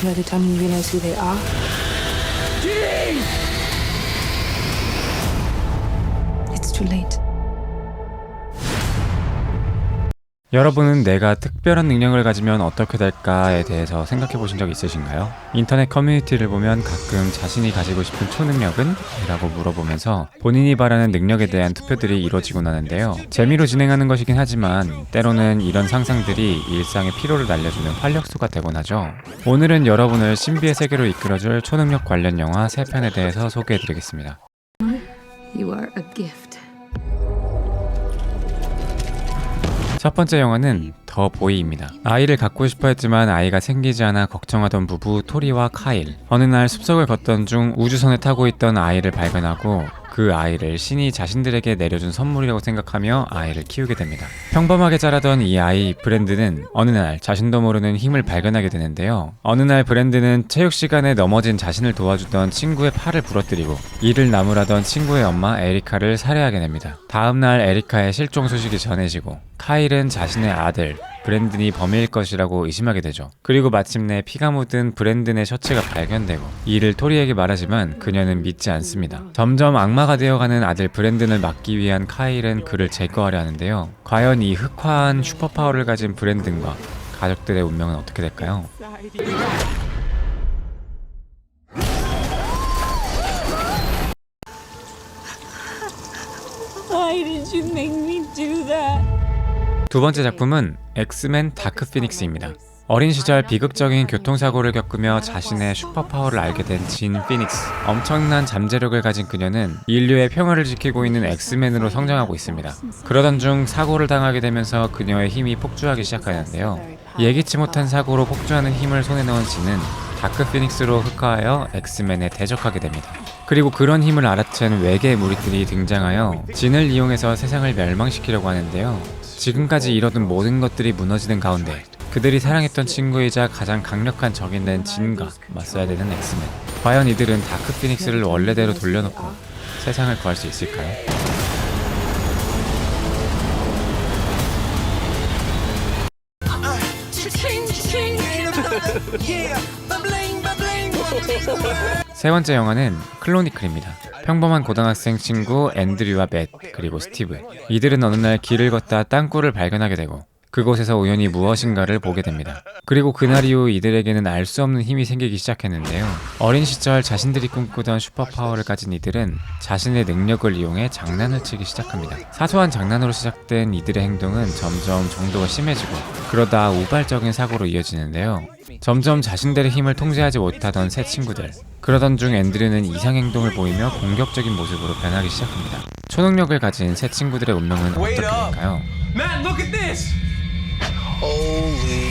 know the time you realize who they are? It's too late. 여러분은 내가 특별한 능력을 가지면 어떻게 될까에 대해서 생각해 보신 적 있으신가요? 인터넷 커뮤니티를 보면 가끔 자신이 가지고 싶은 초능력은? 이라고 물어보면서 본인이 바라는 능력에 대한 투표들이 이루어지곤 하는데요. 재미로 진행하는 것이긴 하지만 때로는 이런 상상들이 일상의 피로를 날려주는 활력소가 되곤 하죠. 오늘은 여러분을 신비의 세계로 이끌어줄 초능력 관련 영화 3편에 대해서 소개해 드리겠습니다. You are a gift. 첫 번째 영화는 더 보이입니다. 아이를 갖고 싶어 했지만 아이가 생기지 않아 걱정하던 부부 토리와 카일. 어느 날 숲속을 걷던 중 우주선에 타고 있던 아이를 발견하고 그 아이를 신이 자신들에게 내려준 선물이라고 생각하며 아이를 키우게 됩니다. 평범하게 자라던 이 아이 브랜드는 어느 날 자신도 모르는 힘을 발견하게 되는데요. 어느 날 브랜드는 체육 시간에 넘어진 자신을 도와주던 친구의 팔을 부러뜨리고 이를 나무라던 친구의 엄마 에리카를 살해하게 됩니다. 다음 날 에리카의 실종 소식이 전해지고 카일은 자신의 아들 브랜든이 범인일 것이라고 의심하게 되죠. 그리고 마침내 피가 묻은 브랜든의 셔츠가 발견되고 이를 토리에게 말하지만 그녀는 믿지 않습니다. 점점 악마가 되어가는 아들 브랜든을 막기 위한 카일은 그를 제거하려 하는데요. 과연 이 흑화한 슈퍼파워를 가진 브랜든과 가족들의 운명은 어떻게 될까요? Why did you make me do that? 두 번째 작품은 엑스맨 다크 피닉스입니다. 어린 시절 비극적인 교통사고를 겪으며 자신의 슈퍼파워를 알게 된 진 피닉스. 엄청난 잠재력을 가진 그녀는 인류의 평화를 지키고 있는 엑스맨으로 성장하고 있습니다. 그러던 중 사고를 당하게 되면서 그녀의 힘이 폭주하기 시작하는데요. 예기치 못한 사고로 폭주하는 힘을 손에 넣은 진은 다크 피닉스로 흑화하여 엑스맨에 대적하게 됩니다. 그리고 그런 힘을 알아챈 외계 무리들이 등장하여 진을 이용해서 세상을 멸망시키려고 하는데요. 지금까지 이뤄둔 모든 것들이 무너지는 가운데 그들이 사랑했던 친구이자 가장 강력한 적인 된 진과 맞서야 되는 엑스맨. 과연 이들은 다크 피닉스를 원래대로 돌려놓고 세상을 구할 수 있을까요? 세 번째 영화는 클로니클입니다. 평범한 고등학생 친구 앤드류와 맷 그리고 스티브. 이들은 어느 날 길을 걷다 땅굴을 발견하게 되고 그곳에서 우연히 무엇인가를 보게 됩니다. 그리고 그날 이후 이들에게는 알 수 없는 힘이 생기기 시작했는데요. 어린 시절 자신들이 꿈꾸던 슈퍼파워를 가진 이들은 자신의 능력을 이용해 장난을 치기 시작합니다. 사소한 장난으로 시작된 이들의 행동은 점점 정도가 심해지고 그러다 우발적인 사고로 이어지는데요. 점점 자신들의 힘을 통제하지 못하던 새 친구들. 그러던 중 앤드류는 이상 행동을 보이며 공격적인 모습으로 변하기 시작합니다. 초능력을 가진 새 친구들의 운명은 어떻게 될까요? Matt, look at this! Holy